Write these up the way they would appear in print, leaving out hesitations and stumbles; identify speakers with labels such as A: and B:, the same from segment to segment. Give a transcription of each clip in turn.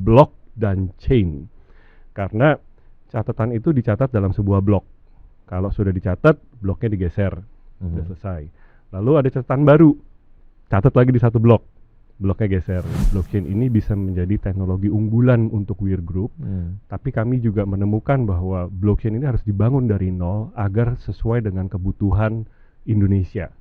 A: block dan chain. Karena catatan itu dicatat dalam sebuah blok. Kalau sudah dicatat, bloknya digeser, sudah selesai. Lalu ada catatan baru, catat lagi di satu blok, bloknya geser. Blockchain ini bisa menjadi teknologi unggulan untuk Weir Group, tapi kami juga menemukan bahwa blockchain ini harus dibangun dari nol agar sesuai dengan kebutuhan Indonesia.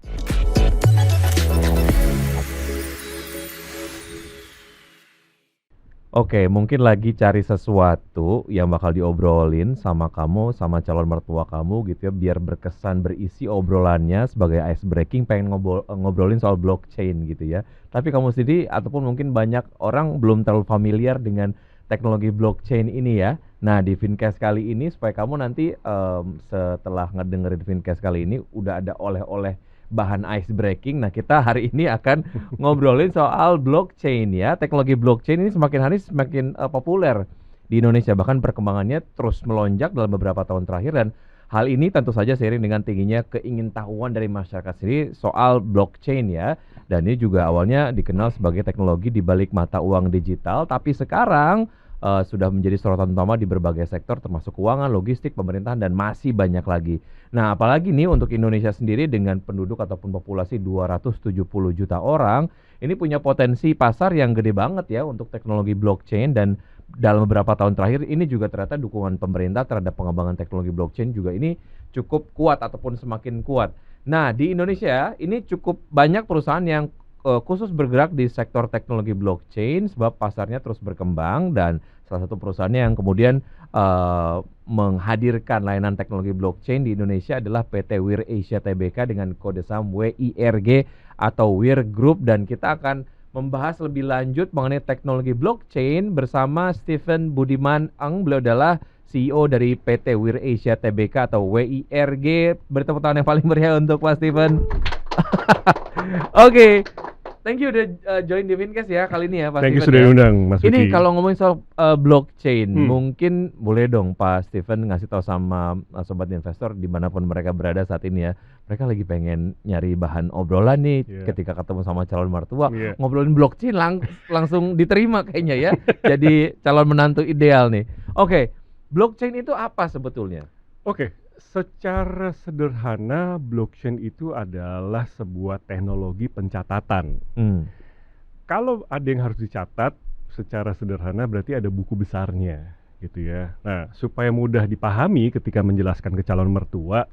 B: Oke, mungkin lagi cari sesuatu yang bakal diobrolin sama kamu, sama calon mertua kamu gitu ya, biar berkesan berisi obrolannya sebagai ice breaking, pengen ngobrolin soal blockchain gitu ya. Tapi kamu sendiri ataupun mungkin banyak orang belum terlalu familiar dengan teknologi blockchain ini ya. Nah, di Fincast kali ini supaya kamu nanti setelah ngedengerin Fincast kali ini udah ada oleh-oleh bahan ice breaking. Nah, kita hari ini akan ngobrolin soal blockchain ya. Teknologi blockchain ini semakin hari semakin populer di Indonesia, bahkan perkembangannya terus melonjak dalam beberapa tahun terakhir, dan hal ini tentu saja seiring dengan tingginya keingintahuan dari masyarakat sendiri soal blockchain ya. Dan ini juga awalnya dikenal sebagai teknologi di balik mata uang digital, tapi sekarang sudah menjadi sorotan utama di berbagai sektor termasuk keuangan, logistik, pemerintahan, dan masih banyak lagi. Nah, apalagi nih untuk Indonesia sendiri dengan penduduk ataupun populasi 270 juta orang, ini punya potensi pasar yang gede banget ya untuk teknologi blockchain, dan dalam beberapa tahun terakhir ini juga ternyata dukungan pemerintah terhadap pengembangan teknologi blockchain juga ini cukup kuat ataupun semakin kuat. Nah, di Indonesia ini cukup banyak perusahaan yang khusus bergerak di sektor teknologi blockchain sebab pasarnya terus berkembang, dan salah satu perusahaannya yang kemudian menghadirkan layanan teknologi blockchain di Indonesia adalah PT Weir Asia Tbk dengan kode saham WIRG atau Weir Group, dan kita akan membahas lebih lanjut mengenai teknologi blockchain bersama Stephen Budiman Eng. Beliau adalah CEO dari PT Weir Asia Tbk atau WIRG. Beri tepuk tangan yang paling meriah untuk Pak Stephen. Oke, thank you udah join di Fincast ya kali ini ya Pak
A: Thank you
B: Stephen.
A: sudah diundang Mas
B: Ini
A: Vicky.
B: kalau ngomongin soal blockchain, mungkin boleh dong Pak Stephen ngasih tahu sama sobat investor dimanapun mereka berada saat ini ya. Mereka lagi pengen nyari bahan obrolan nih ketika ketemu sama calon mertua, ngobrolin blockchain langsung diterima kayaknya ya. Jadi calon menantu ideal nih. Oke, blockchain itu apa sebetulnya?
A: Oke. Secara sederhana, blockchain itu adalah sebuah teknologi pencatatan. Kalau ada yang harus dicatat, secara sederhana berarti ada buku besarnya, gitu ya. Nah, supaya mudah dipahami ketika menjelaskan ke calon mertua,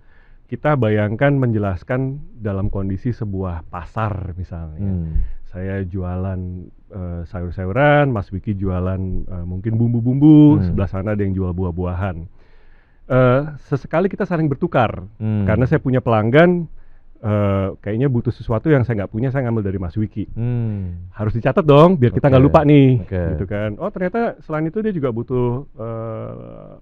A: kita bayangkan menjelaskan dalam kondisi sebuah pasar misalnya. Saya jualan sayur-sayuran, Mas Vicky jualan mungkin bumbu-bumbu, sebelah sana ada yang jual buah-buahan. Sesekali kita saling bertukar, karena saya punya pelanggan kayaknya butuh sesuatu yang saya nggak punya, saya ngambil dari Mas Vicky. Harus dicatat dong biar kita nggak lupa nih, gitu kan. Oh ternyata selain itu dia juga butuh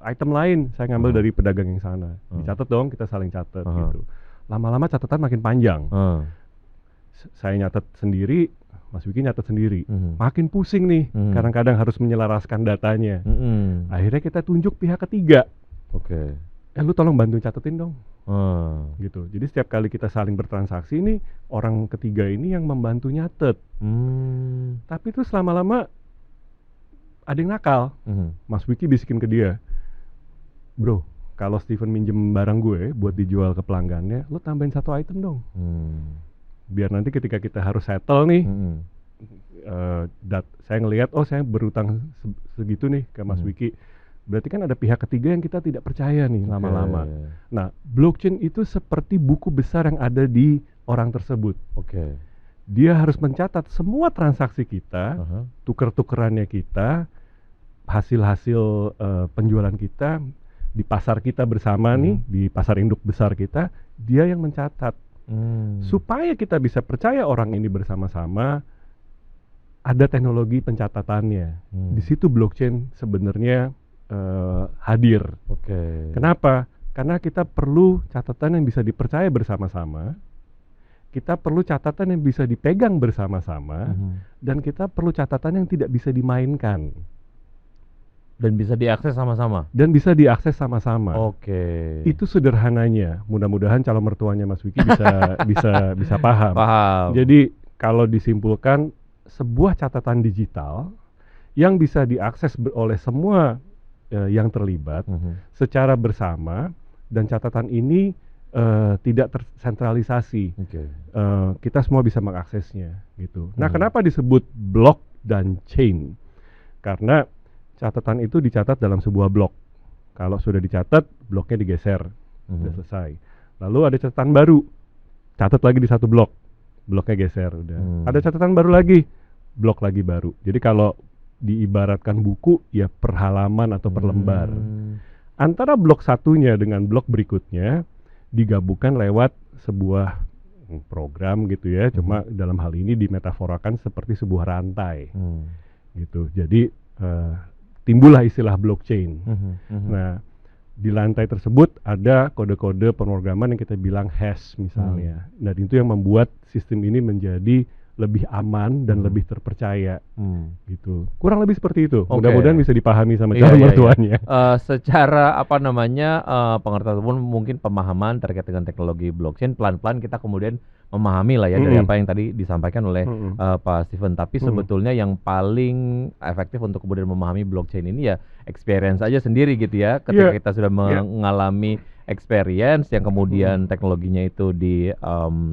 A: item lain, saya ngambil dari pedagang yang sana. Dicatat dong, kita saling catat gitu. Lama-lama catatan makin panjang. Saya nyatet sendiri, Mas Vicky nyatet sendiri. Makin pusing nih, kadang-kadang harus menyelaraskan datanya. Akhirnya kita tunjuk pihak ketiga. Lu tolong bantu catetin dong, gitu. Jadi setiap kali kita saling bertransaksi nih, orang ketiga ini yang membantu nyatet. Tapi terus lama-lama ada yang nakal. Mas Vicky bisikin ke dia, bro, kalau Stephen minjem barang gue buat dijual ke pelanggannya, lu tambahin satu item dong, biar nanti ketika kita harus settle nih, saya ngelihat oh saya berutang segitu nih ke Mas Vicky. Berarti kan ada pihak ketiga yang kita tidak percaya nih lama-lama. Nah, blockchain itu seperti buku besar yang ada di orang tersebut. Dia harus mencatat semua transaksi kita, tuker-tukerannya kita, hasil-hasil penjualan kita di pasar kita bersama nih, di pasar induk besar kita, dia yang mencatat. Supaya kita bisa percaya orang ini bersama-sama, ada teknologi pencatatannya. Di situ blockchain sebenarnya hadir. Kenapa? Karena kita perlu catatan yang bisa dipercaya bersama-sama, kita perlu catatan yang bisa dipegang bersama-sama, dan kita perlu catatan yang tidak bisa dimainkan
B: dan bisa diakses sama-sama.
A: Itu sederhananya. Mudah-mudahan calon mertuanya Mas Vicky bisa paham. Jadi kalau disimpulkan, sebuah catatan digital yang bisa diakses oleh semua yang terlibat secara bersama, dan catatan ini tidak tersentralisasi. Kita semua bisa mengaksesnya gitu. Nah, kenapa disebut block dan chain? Karena catatan itu dicatat dalam sebuah blok. Kalau sudah dicatat, bloknya digeser, udah selesai. Lalu ada catatan baru, catat lagi di satu blok, bloknya geser, udah. Ada catatan baru lagi, blok lagi baru. Jadi kalau diibaratkan buku, ya per halaman atau per lembar. Antara blok satunya dengan blok berikutnya digabungkan lewat sebuah program gitu ya. Cuma dalam hal ini dimetaforakan seperti sebuah rantai gitu. Jadi timbullah istilah blockchain. Nah, di lantai tersebut ada kode-kode pemrograman yang kita bilang hash misalnya. Dan itu yang membuat sistem ini menjadi lebih aman dan lebih terpercaya gitu. Kurang lebih seperti itu. Mudah-mudahan bisa dipahami sama calon mertuanya.
B: Secara pengertian pun mungkin pemahaman terkait dengan teknologi blockchain, pelan-pelan kita kemudian memahami lah ya dari apa yang tadi disampaikan oleh Pak Steven. Tapi sebetulnya yang paling efektif untuk kemudian memahami blockchain ini ya experience aja sendiri gitu ya. Ketika kita sudah mengalami experience yang kemudian teknologinya itu di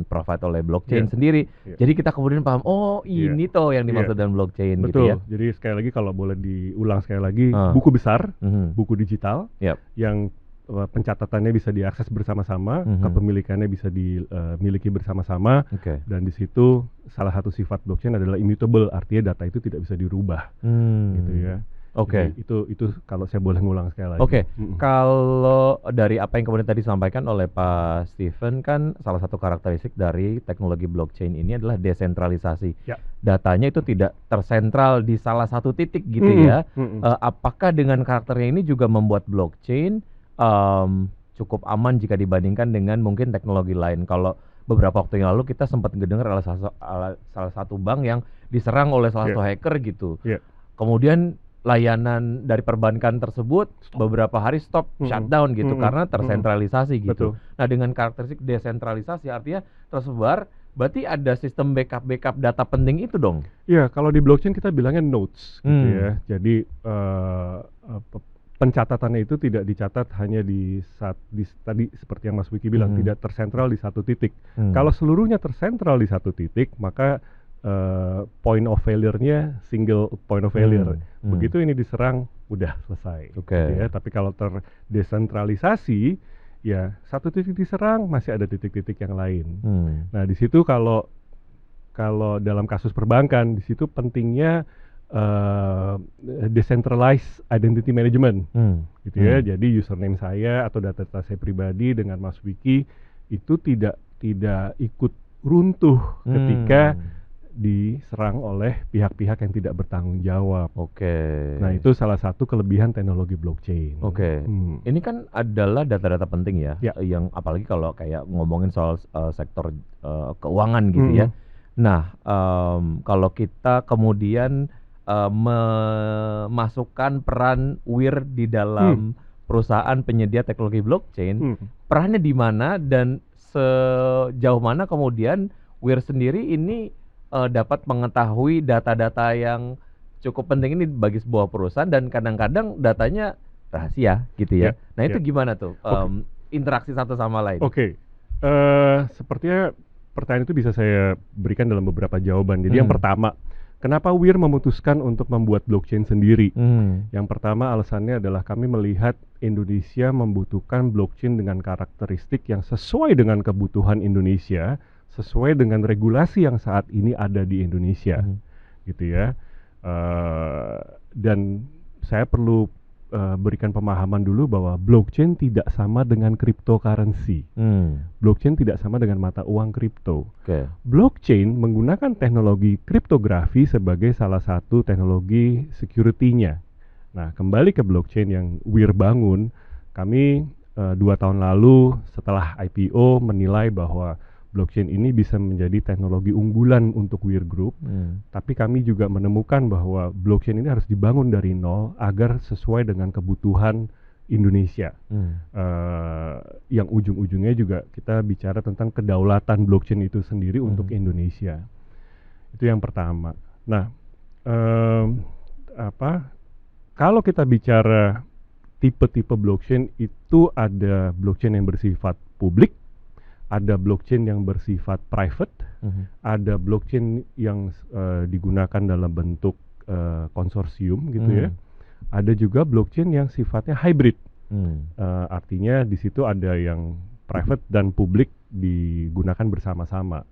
B: provide oleh blockchain sendiri. Jadi kita kemudian paham, oh ini toh yang dimaksud dengan blockchain.
A: Betul.
B: Gitu ya.
A: Jadi sekali lagi kalau boleh diulang sekali lagi, buku besar, buku digital yang pencatatannya bisa diakses bersama-sama, kepemilikannya bisa dimiliki bersama-sama, dan di situ salah satu sifat blockchain adalah immutable, artinya data itu tidak bisa dirubah, gitu ya. Itu kalau saya boleh ngulang sekali lagi.
B: Kalau dari apa yang kemudian tadi disampaikan oleh Pak Steven, kan salah satu karakteristik dari teknologi blockchain ini adalah desentralisasi. Datanya itu tidak tersentral di salah satu titik gitu ya. Apakah dengan karakternya ini juga membuat blockchain cukup aman jika dibandingkan dengan mungkin teknologi lain? Kalau beberapa waktu yang lalu kita sempat mendengar salah satu bank yang diserang oleh salah satu hacker gitu. Kemudian layanan dari perbankan tersebut beberapa hari shutdown gitu karena tersentralisasi gitu. Nah, dengan karakteristik desentralisasi artinya tersebar, berarti ada sistem backup data penting itu dong.
A: Iya, kalau di blockchain kita bilangnya nodes gitu ya. Jadi pencatatannya itu tidak dicatat hanya tadi seperti yang Mas Wiki bilang, tidak tersentral di satu titik. Kalau seluruhnya tersentral di satu titik, maka point of failure-nya single point of failure. Begitu ini diserang, udah selesai. Gitu ya. Tapi kalau terdesentralisasi, ya satu titik diserang, masih ada titik-titik yang lain. Nah, di situ kalau dalam kasus perbankan, di situ pentingnya decentralized identity management, gitu ya. Jadi username saya atau data-data saya pribadi dengan Mas Wiki itu tidak ikut runtuh ketika diserang oleh pihak-pihak yang tidak bertanggung jawab. Nah, itu salah satu kelebihan teknologi blockchain.
B: Ini kan adalah data-data penting ya, yang apalagi kalau kayak ngomongin soal sektor keuangan gitu ya. Nah, kalau kita kemudian memasukkan peran WIR di dalam perusahaan penyedia teknologi blockchain, perannya di mana dan sejauh mana kemudian WIR sendiri ini dapat mengetahui data-data yang cukup penting ini bagi sebuah perusahaan, dan kadang-kadang datanya rahasia gitu ya. Nah, itu gimana tuh interaksi satu sama lain?
A: Sepertinya pertanyaan itu bisa saya berikan dalam beberapa jawaban. Jadi yang pertama, kenapa WIR memutuskan untuk membuat blockchain sendiri? Yang pertama alasannya adalah kami melihat Indonesia membutuhkan blockchain dengan karakteristik yang sesuai dengan kebutuhan Indonesia, sesuai dengan regulasi yang saat ini ada di Indonesia, gitu ya. Dan saya perlu berikan pemahaman dulu bahwa blockchain tidak sama dengan cryptocurrency. Blockchain tidak sama dengan mata uang kripto. Blockchain menggunakan teknologi kriptografi sebagai salah satu teknologi security-nya. Nah, kembali ke blockchain yang WIR bangun, kami 2 tahun lalu setelah IPO menilai bahwa blockchain ini bisa menjadi teknologi unggulan untuk WIR Group, tapi kami juga menemukan bahwa blockchain ini harus dibangun dari nol agar sesuai dengan kebutuhan Indonesia. Yang ujung-ujungnya juga kita bicara tentang kedaulatan blockchain itu sendiri untuk Indonesia. Itu yang pertama. Nah, kalau kita bicara tipe-tipe blockchain itu ada blockchain yang bersifat publik, ada blockchain yang bersifat private, ada blockchain yang digunakan dalam bentuk konsorsium gitu ya. Ada juga blockchain yang sifatnya hybrid. Artinya di situ ada yang private dan publik digunakan bersama-sama.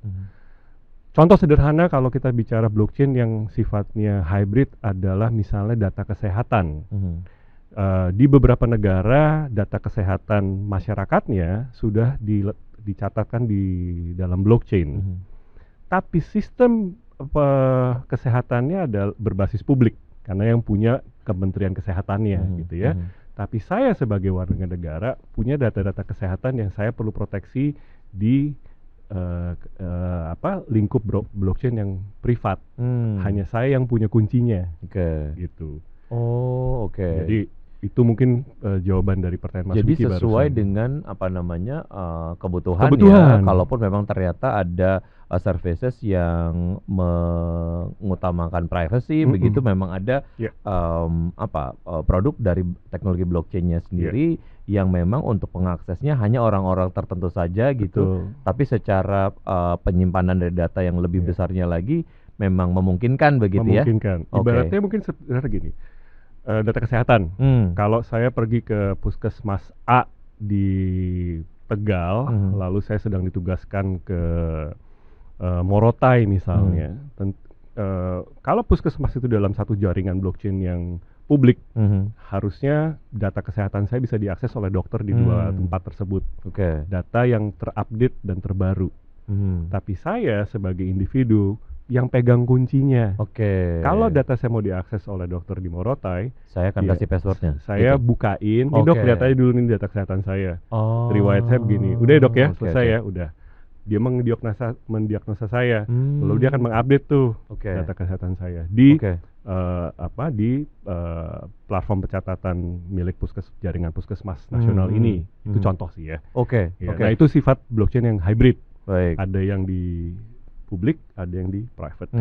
A: Contoh sederhana kalau kita bicara blockchain yang sifatnya hybrid adalah misalnya data kesehatan. Di beberapa negara data kesehatan masyarakatnya sudah dicatatkan di dalam blockchain. Tapi sistem kesehatannya adalah berbasis publik karena yang punya Kementerian Kesehatannya gitu ya. Tapi saya sebagai warga negara punya data-data kesehatan yang saya perlu proteksi di lingkup blockchain yang privat. Hanya saya yang punya kuncinya. Gitu.
B: Oke.
A: Jadi itu mungkin jawaban dari pertanyaan Mas
B: Jadi
A: Vicky
B: sesuai
A: barusan.
B: dengan kebutuhan. Kalaupun memang ternyata ada services yang mengutamakan privacy, begitu memang ada produk dari teknologi blockchainnya sendiri yang memang untuk pengaksesnya hanya orang-orang tertentu saja gitu. Tapi secara penyimpanan dari data yang lebih besarnya lagi memang memungkinkan begitu ya.
A: Memungkinkan. Ibaratnya mungkin sebenarnya gini. Data kesehatan. Kalau saya pergi ke puskesmas A di Tegal, lalu saya sedang ditugaskan ke Morotai misalnya. Kalau puskesmas itu dalam satu jaringan blockchain yang publik, harusnya data kesehatan saya bisa diakses oleh dokter di dua tempat tersebut. Data yang terupdate dan terbaru. Tapi saya sebagai individu yang pegang kuncinya. Kalau data saya mau diakses oleh dokter di Morotai,
B: saya akan kasih passwordnya.
A: Saya bukain, ini dok lihat aja dulu nih data kesehatan saya. Riwayat saya begini. Udah ya dok ya, selesai ya, udah. Dia mendiagnosa saya, lalu dia akan mengupdate tuh data kesehatan saya di platform pencatatan milik jaringan puskesmas nasional ini. Itu contoh sih ya. Nah itu sifat blockchain yang hybrid. Ada yang di publik, ada yang di private.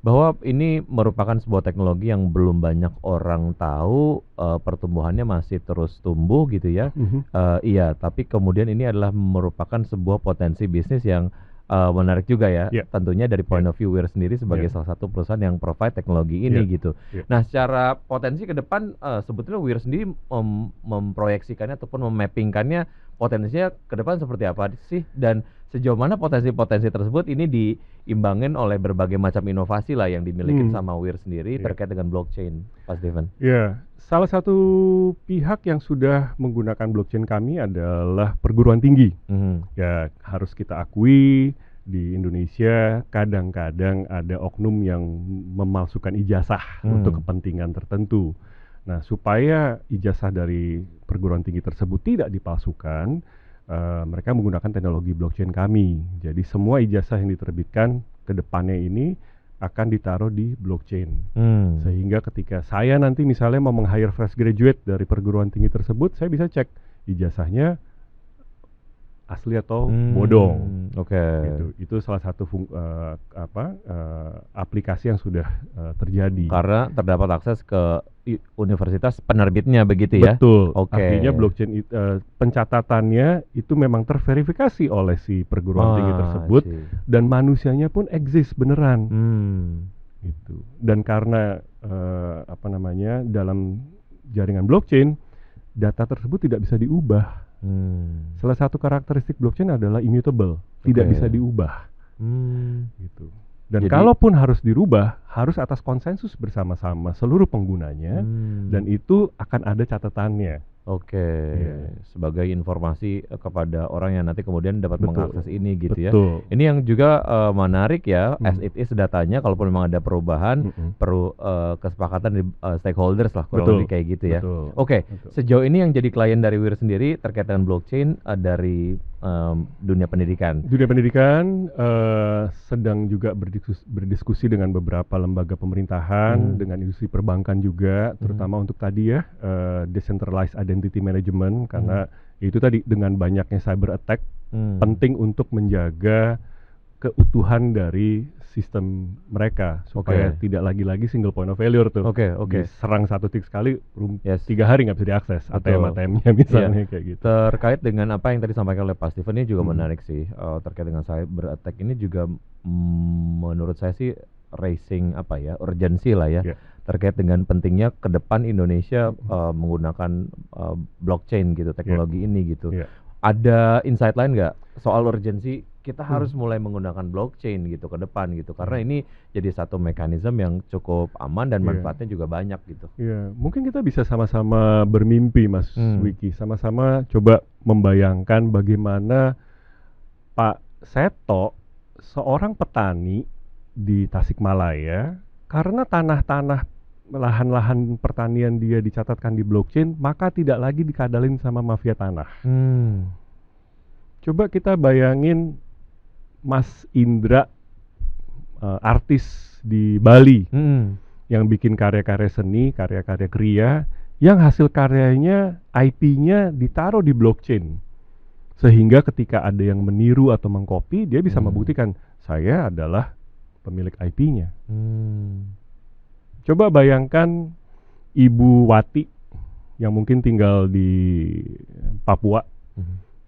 B: Bahwa ini merupakan sebuah teknologi yang belum banyak orang tahu, pertumbuhannya masih terus tumbuh gitu ya. Iya, tapi kemudian ini adalah merupakan sebuah potensi bisnis yang menarik juga ya. Tentunya dari point of view Weir sendiri sebagai salah satu perusahaan yang provide teknologi ini gitu. Nah, secara potensi ke depan sebetulnya Weir sendiri memproyeksikannya ataupun memappingkannya potensinya ke depan seperti apa sih, dan sejauh mana potensi-potensi tersebut ini diimbangin oleh berbagai macam inovasi lah yang dimiliki sama Weir sendiri terkait dengan blockchain, Pak Steven?
A: Salah satu pihak yang sudah menggunakan blockchain kami adalah perguruan tinggi. Ya harus kita akui di Indonesia kadang-kadang ada oknum yang memalsukan ijazah untuk kepentingan tertentu. Nah, supaya ijazah dari perguruan tinggi tersebut tidak dipalsukan, mereka menggunakan teknologi blockchain kami. Jadi semua ijazah yang diterbitkan ke depannya ini akan ditaruh di blockchain. Sehingga ketika saya nanti misalnya mau meng-hire fresh graduate dari perguruan tinggi tersebut, saya bisa cek ijazahnya asli atau bodong. Gitu. Itu salah satu aplikasi yang sudah terjadi.
B: Karena terdapat akses ke universitas penerbitnya begitu ya?
A: Betul. Artinya blockchain pencatatannya itu memang terverifikasi oleh si perguruan tinggi tersebut dan manusianya pun eksis beneran. Gitu. Dan karena dalam jaringan blockchain data tersebut tidak bisa diubah. Salah satu karakteristik blockchain adalah immutable, tidak bisa diubah. Gitu. Dan kalaupun harus dirubah, harus atas konsensus bersama-sama seluruh penggunanya, dan itu akan ada catatannya.
B: Sebagai informasi kepada orang yang nanti kemudian dapat mengakses ini gitu ya. Ini yang juga menarik ya, as it is datanya, kalaupun memang ada perubahan, perlu kesepakatan di stakeholders lah, kurang lebih kayak gitu ya. Sejauh ini yang jadi klien dari Weir sendiri terkait dengan blockchain dari dunia pendidikan.
A: Dunia pendidikan sedang juga berdiskusi dengan beberapa lembaga pemerintahan, dengan industri perbankan juga, terutama untuk tadi ya decentralized identity management, karena itu tadi dengan banyaknya cyber attack penting untuk menjaga keutuhan dari sistem mereka supaya tidak lagi-lagi single point of failure tuh. Diserang satu titik sekali, 3 hari nggak bisa diakses ATM-nya misalnya kayak gitu.
B: Terkait dengan apa yang tadi sampaikan oleh Pak Steven ini juga menarik sih, terkait dengan cyber attack ini juga menurut saya sih raising urgensi lah ya, terkait dengan pentingnya ke depan Indonesia menggunakan blockchain gitu, teknologi ini gitu. Ada insight lain nggak soal urgensi kita harus mulai menggunakan blockchain gitu ke depan gitu, karena ini jadi satu mekanisme yang cukup aman dan manfaatnya juga banyak gitu.
A: Mungkin kita bisa sama-sama bermimpi Mas Wiki, sama-sama coba membayangkan bagaimana Pak Seto, seorang petani di Tasikmalaya, karena tanah-tanah lahan-lahan pertanian dia dicatatkan di blockchain, maka tidak lagi dikadalin sama mafia tanah. Coba kita bayangin Mas Indra, artis di Bali, yang bikin karya-karya seni, karya-karya kriya, yang hasil karyanya IP-nya ditaruh di blockchain, sehingga ketika ada yang meniru atau mengcopy, dia bisa membuktikan saya adalah pemilik IP-nya. Coba bayangkan Ibu Wati yang mungkin tinggal di Papua,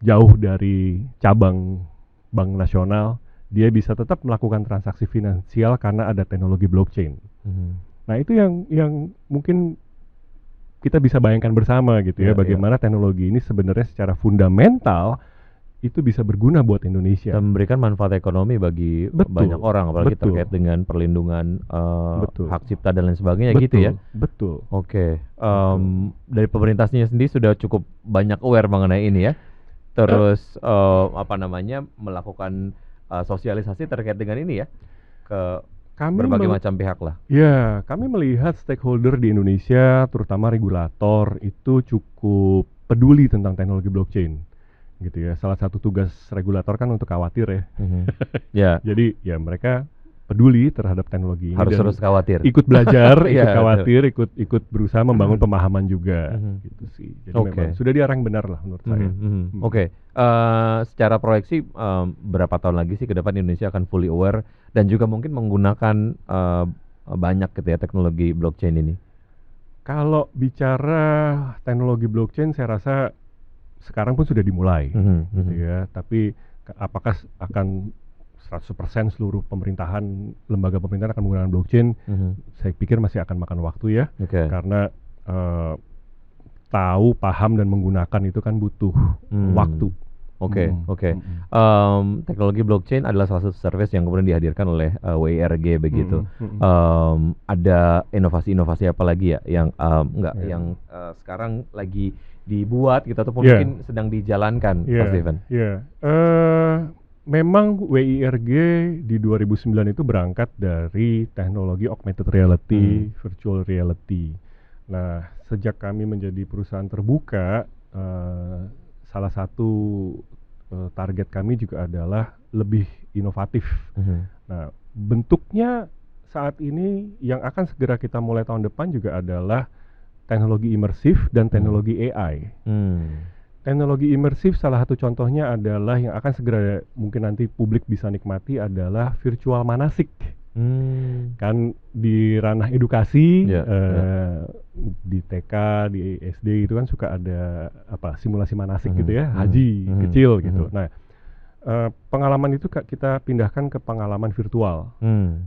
A: jauh dari cabang Bank Nasional, dia bisa tetap melakukan transaksi finansial karena ada teknologi blockchain. Nah itu yang mungkin kita bisa bayangkan bersama gitu ya, bagaimana teknologi ini sebenarnya secara fundamental itu bisa berguna buat Indonesia
B: dan memberikan manfaat ekonomi bagi banyak orang, apalagi terkait dengan perlindungan hak cipta dan lain sebagainya gitu ya.
A: Betul.
B: Dari pemerintahnya sendiri sudah cukup banyak aware mengenai ini ya. Terus melakukan sosialisasi terkait dengan ini ya ke berbagai macam pihak lah.
A: Ya, kami melihat stakeholder di Indonesia, terutama regulator, itu cukup peduli tentang teknologi blockchain, gitu ya. Salah satu tugas regulator kan untuk khawatir ya. Jadi ya mereka peduli terhadap teknologi ini,
B: harus khawatir,
A: ikut belajar, ikut berusaha membangun pemahaman juga, gitu sih. Jadi memang sudah di arah yang benar lah menurut saya.
B: Secara proyeksi berapa tahun lagi sih ke depan Indonesia akan fully aware dan juga mungkin menggunakan banyak gitu ya teknologi blockchain ini?
A: Kalau bicara teknologi blockchain, saya rasa sekarang pun sudah dimulai, gitu ya. Tapi apakah akan 100% seluruh pemerintahan, lembaga pemerintahan akan menggunakan blockchain? Saya pikir masih akan makan waktu ya, karena tahu, paham, dan menggunakan itu kan butuh waktu.
B: Teknologi blockchain adalah salah satu service yang kemudian dihadirkan oleh WIRG begitu. Ada inovasi-inovasi apa lagi ya yang sekarang lagi dibuat gitu ataupun mungkin sedang dijalankan, Pak Steven?
A: Memang WIRG di 2009 itu berangkat dari teknologi augmented reality, virtual reality. Nah, sejak kami menjadi perusahaan terbuka, salah satu target kami juga adalah lebih inovatif. Nah, bentuknya saat ini yang akan segera kita mulai tahun depan juga adalah teknologi imersif dan teknologi AI. Teknologi imersif salah satu contohnya adalah yang akan segera mungkin nanti publik bisa nikmati adalah virtual manasik. Kan di ranah edukasi, di TK, di SD itu kan suka ada simulasi manasik gitu ya, haji kecil gitu. Nah, pengalaman itu kita pindahkan ke pengalaman virtual,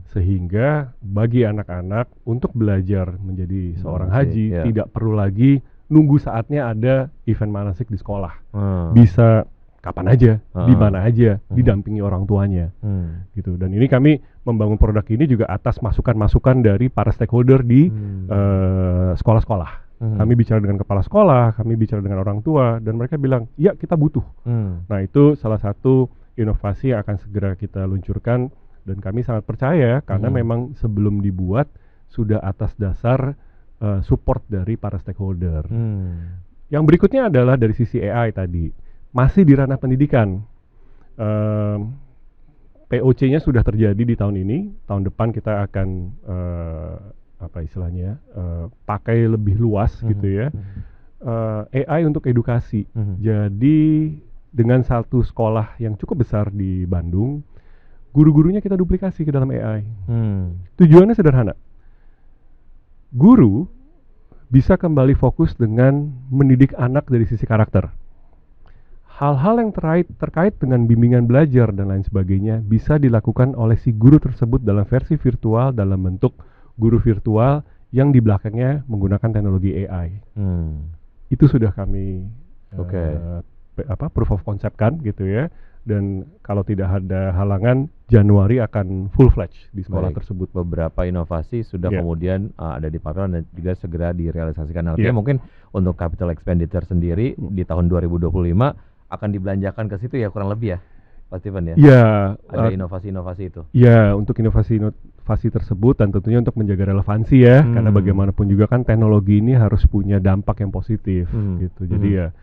A: sehingga bagi anak-anak untuk belajar menjadi seorang haji tidak perlu lagi nunggu saatnya ada event manasik di sekolah. Bisa kapan aja, di mana aja, didampingi orang tuanya, gitu. Dan ini kami membangun produk ini juga atas masukan-masukan dari para stakeholder di sekolah-sekolah. Kami bicara dengan kepala sekolah, kami bicara dengan orang tua, dan mereka bilang, ya kita butuh. Nah itu salah satu inovasi yang akan segera kita luncurkan, dan kami sangat percaya karena memang sebelum dibuat sudah atas dasar support dari para stakeholder. Yang berikutnya adalah dari sisi AI tadi, masih di ranah pendidikan. POC-nya sudah terjadi di tahun ini. Tahun depan kita akan pakai lebih luas gitu ya. AI untuk edukasi. Jadi dengan satu sekolah yang cukup besar di Bandung, guru-gurunya kita duplikasi ke dalam AI. Tujuannya sederhana. Guru bisa kembali fokus dengan mendidik anak dari sisi karakter. Hal-hal yang terkait dengan bimbingan belajar dan lain sebagainya bisa dilakukan oleh si guru tersebut dalam versi virtual, dalam bentuk guru virtual yang di belakangnya menggunakan teknologi AI. Itu sudah kami proof of concept kan gitu ya. Dan kalau tidak ada halangan, Januari akan full fledged di sekolah tersebut.
B: Beberapa inovasi sudah kemudian ada di pipeline dan juga segera direalisasikan. Artinya mungkin untuk capital expenditure sendiri di tahun 2025 akan dibelanjakan ke situ ya kurang lebih ya, Pak Steven ya?
A: Iya.
B: Ada inovasi-inovasi itu?
A: Ya, untuk inovasi tersebut dan tentunya untuk menjaga relevansi ya, karena bagaimanapun juga kan teknologi ini harus punya dampak yang positif gitu. Jadi ya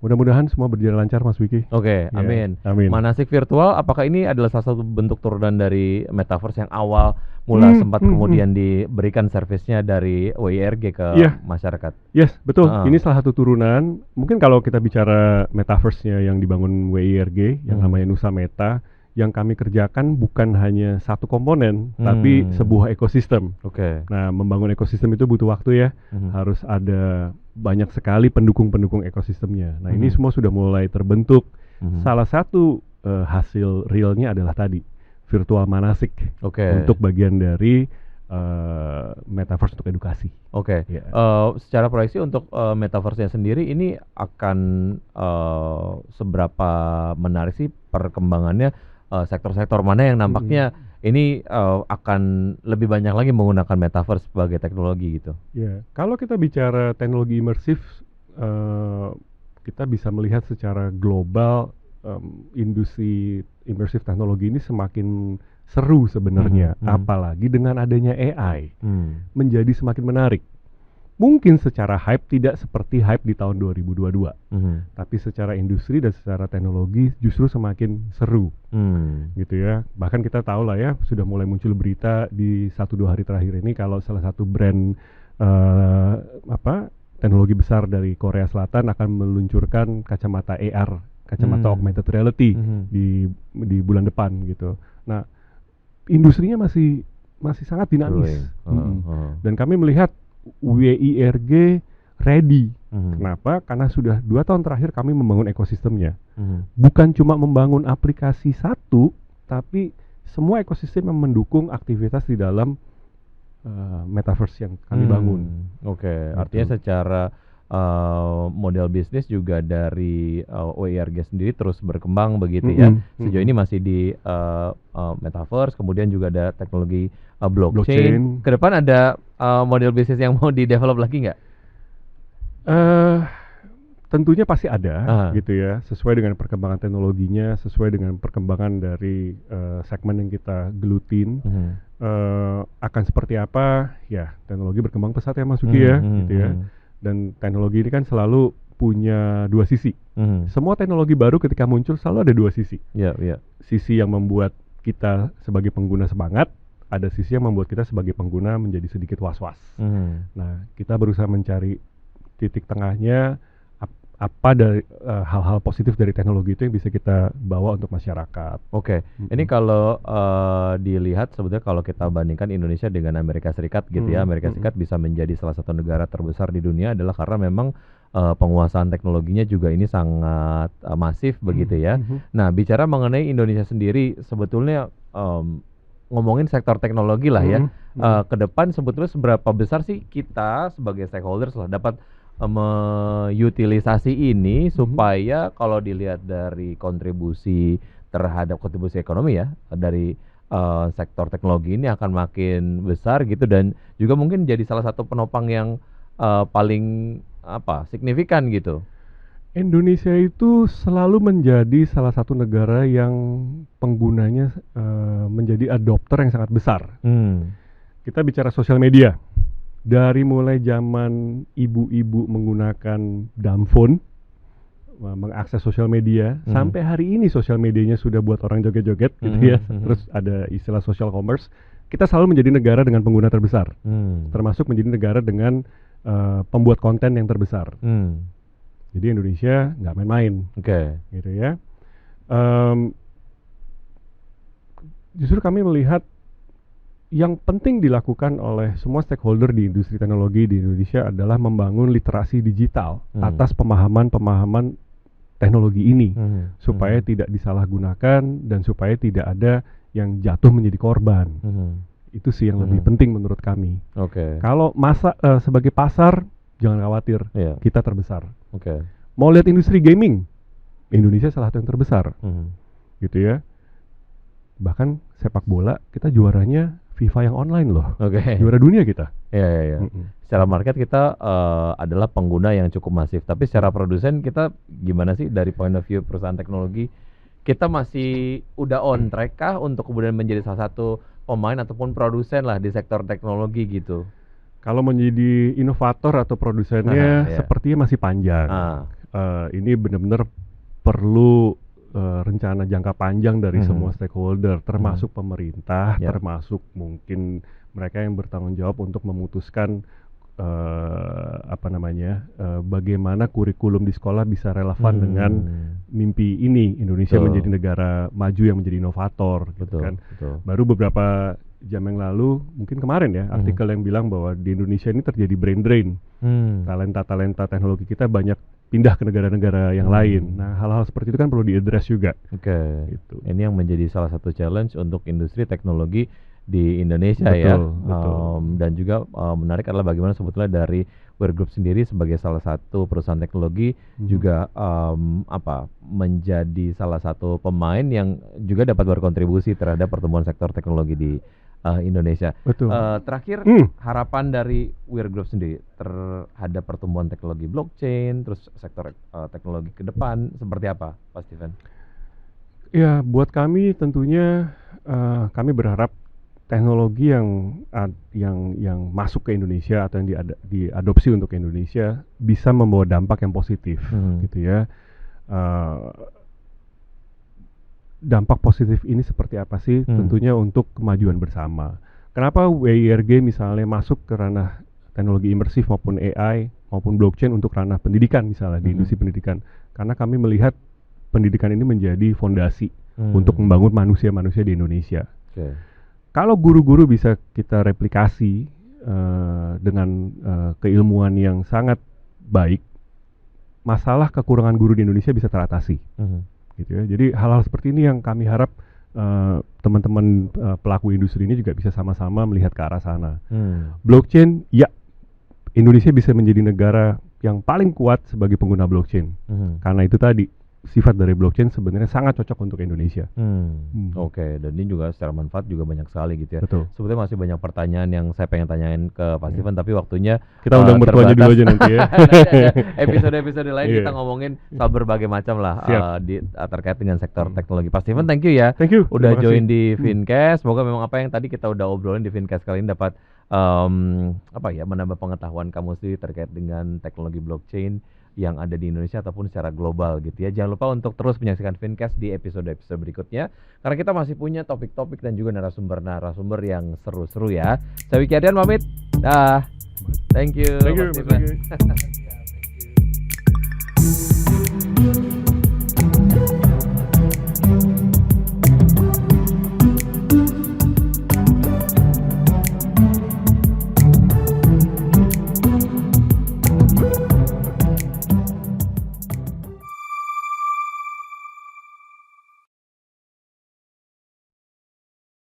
A: mudah-mudahan semua berjalan lancar Mas Wiki.
B: Oke, amin. Manasik virtual, apakah ini adalah salah satu bentuk turunan dari Metaverse yang awal mula sempat kemudian diberikan servisnya dari WIRG ke masyarakat?
A: Yes, betul. Ini salah satu turunan. Mungkin kalau kita bicara Metaverse-nya yang dibangun WIRG, yang namanya Nusa Meta, yang kami kerjakan bukan hanya satu komponen, tapi sebuah ekosistem. Nah, membangun ekosistem itu butuh waktu ya. Harus ada banyak sekali pendukung-pendukung ekosistemnya. Nah, ini semua sudah mulai terbentuk. Salah satu hasil realnya adalah tadi virtual manasik untuk bagian dari Metaverse untuk edukasi.
B: Secara proyeksi untuk Metaverse-nya sendiri ini akan seberapa menarik sih perkembangannya? Sektor-sektor mana yang nampaknya ini akan lebih banyak lagi menggunakan Metaverse sebagai teknologi gitu?
A: Ya, kalau kita bicara teknologi imersif, kita bisa melihat secara global industri imersif teknologi ini semakin seru sebenarnya, apalagi dengan adanya AI menjadi semakin menarik. Mungkin secara hype tidak seperti hype di tahun 2022, tapi secara industri dan secara teknologi justru semakin seru, gitu ya. Bahkan kita tahu lah ya, sudah mulai muncul berita di 1-2 hari terakhir ini kalau salah satu brand teknologi besar dari Korea Selatan akan meluncurkan kacamata AR, kacamata augmented reality di bulan depan gitu. Nah, industrinya masih sangat dinamis, dan kami melihat WIRG ready. Kenapa? Karena sudah 2 tahun terakhir kami membangun ekosistemnya. Bukan cuma membangun aplikasi satu, tapi semua ekosistem yang mendukung aktivitas di dalam Metaverse yang kami bangun.
B: Artinya secara model bisnis juga dari WIRG sendiri terus berkembang begitu ya. Sejauh ini masih di Metaverse, kemudian juga ada teknologi blockchain. Ke depan ada model bisnis yang mau di-develop lagi nggak?
A: Tentunya pasti ada gitu ya, sesuai dengan perkembangan teknologinya, sesuai dengan perkembangan dari segmen yang kita gelutin. Akan seperti apa? Ya, teknologi berkembang pesat ya Mas Uki ya, gitu ya. Dan teknologi ini kan selalu punya 2 sisi. Semua teknologi baru ketika muncul selalu ada 2 sisi. Sisi yang membuat kita sebagai pengguna semangat, ada sisi yang membuat kita sebagai pengguna menjadi sedikit was-was. Nah, kita berusaha mencari titik tengahnya, apa dari hal-hal positif dari teknologi itu yang bisa kita bawa untuk masyarakat.
B: Ini kalau dilihat sebetulnya kalau kita bandingkan Indonesia dengan Amerika Serikat gitu ya, Amerika Serikat bisa menjadi salah satu negara terbesar di dunia adalah karena memang penguasaan teknologinya juga ini sangat masif begitu ya. Nah, bicara mengenai Indonesia sendiri, sebetulnya ngomongin sektor teknologi lah ya, ke depan sebetulnya seberapa besar sih kita sebagai stakeholders lah dapat mengutilisasi ini supaya kalau dilihat dari kontribusi terhadap kontribusi ekonomi ya dari sektor teknologi ini akan makin besar gitu, dan juga mungkin jadi salah satu penopang yang paling signifikan gitu.
A: Indonesia itu selalu menjadi salah satu negara yang penggunanya menjadi adopter yang sangat besar. Kita bicara sosial media. Dari mulai zaman ibu-ibu menggunakan dumb phone, mengakses sosial media, sampai hari ini sosial medianya sudah buat orang joget-joget gitu ya. Terus ada istilah social commerce. Kita selalu menjadi negara dengan pengguna terbesar, termasuk menjadi negara dengan pembuat konten yang terbesar. Jadi Indonesia nggak main-main, gitu ya. Justru kami melihat yang penting dilakukan oleh semua stakeholder di industri teknologi di Indonesia adalah membangun literasi digital atas pemahaman-pemahaman teknologi ini supaya tidak disalahgunakan dan supaya tidak ada yang jatuh menjadi korban. Itu sih yang lebih penting menurut kami. Kalau sebagai pasar jangan khawatir, kita terbesar. Mau lihat industri gaming, Indonesia salah satu yang terbesar, gitu ya. Bahkan sepak bola kita juaranya FIFA yang online loh, juara dunia kita.
B: Secara market kita adalah pengguna yang cukup masif, tapi secara produsen kita gimana sih dari point of view perusahaan teknologi? Kita masih udah on track kah untuk kemudian menjadi salah satu pemain ataupun produsen lah di sektor teknologi gitu?
A: Kalau menjadi inovator atau produsennya sepertinya masih panjang. Ini benar-benar perlu rencana jangka panjang dari semua stakeholder, termasuk pemerintah, termasuk mungkin mereka yang bertanggung jawab untuk memutuskan bagaimana kurikulum di sekolah bisa relevan dengan mimpi ini, Indonesia menjadi negara maju yang menjadi inovator, gitu kan. Baru beberapa jam yang lalu, mungkin kemarin ya, artikel yang bilang bahwa di Indonesia ini terjadi brain drain, talenta-talenta teknologi kita banyak pindah ke negara-negara yang lain. Nah, hal-hal seperti itu kan perlu diadres juga. Gitu.
B: Ini yang menjadi salah satu challenge untuk industri teknologi di Indonesia. Betul. Dan juga menarik adalah bagaimana sebetulnya dari Wear Group sendiri sebagai salah satu perusahaan teknologi juga menjadi salah satu pemain yang juga dapat berkontribusi terhadap pertumbuhan sektor teknologi di Indonesia.
A: Betul.
B: Terakhir, harapan dari Wear Group sendiri terhadap pertumbuhan teknologi blockchain, terus sektor teknologi ke depan seperti apa, Pak Steven?
A: Ya, buat kami tentunya kami berharap teknologi yang masuk ke Indonesia atau yang diadopsi untuk Indonesia bisa membawa dampak yang positif, gitu ya. Dampak positif ini seperti apa sih? Tentunya untuk kemajuan bersama. Kenapa WIRG misalnya masuk ke ranah teknologi imersif maupun AI maupun blockchain untuk ranah pendidikan misalnya di industri pendidikan? Karena kami melihat pendidikan ini menjadi fondasi untuk membangun manusia-manusia di Indonesia. Kalau guru-guru bisa kita replikasi dengan keilmuan yang sangat baik, masalah kekurangan guru di Indonesia bisa teratasi. Gitu ya. Jadi hal-hal seperti ini yang kami harap teman-teman pelaku industri ini juga bisa sama-sama melihat ke arah sana. Blockchain, ya, Indonesia bisa menjadi negara yang paling kuat sebagai pengguna blockchain. Karena itu tadi sifat dari blockchain sebenarnya sangat cocok untuk Indonesia.
B: Dan ini juga secara manfaat juga banyak sekali gitu ya.
A: Betul.
B: Sebetulnya masih banyak pertanyaan yang saya pengen tanyain ke Pak Steven, tapi waktunya
A: kita undang mertuanya dulu aja nanti ya.
B: Episode-episode lain kita ngomongin soal berbagai macam lah terkait dengan sektor teknologi. Pak Steven, thank you ya.
A: Thank you.
B: Udah join di Fincast. Semoga memang apa yang tadi kita udah obrolin di Fincast kali ini dapat menambah pengetahuan kamu sendiri terkait dengan teknologi blockchain yang ada di Indonesia ataupun secara global gitu ya. Jangan lupa untuk terus menyaksikan Fincast di episode-episode berikutnya karena kita masih punya topik-topik dan juga narasumber-narasumber yang seru-seru ya. Saya Wiki Adrian pamit. Thank you.
A: Thank you.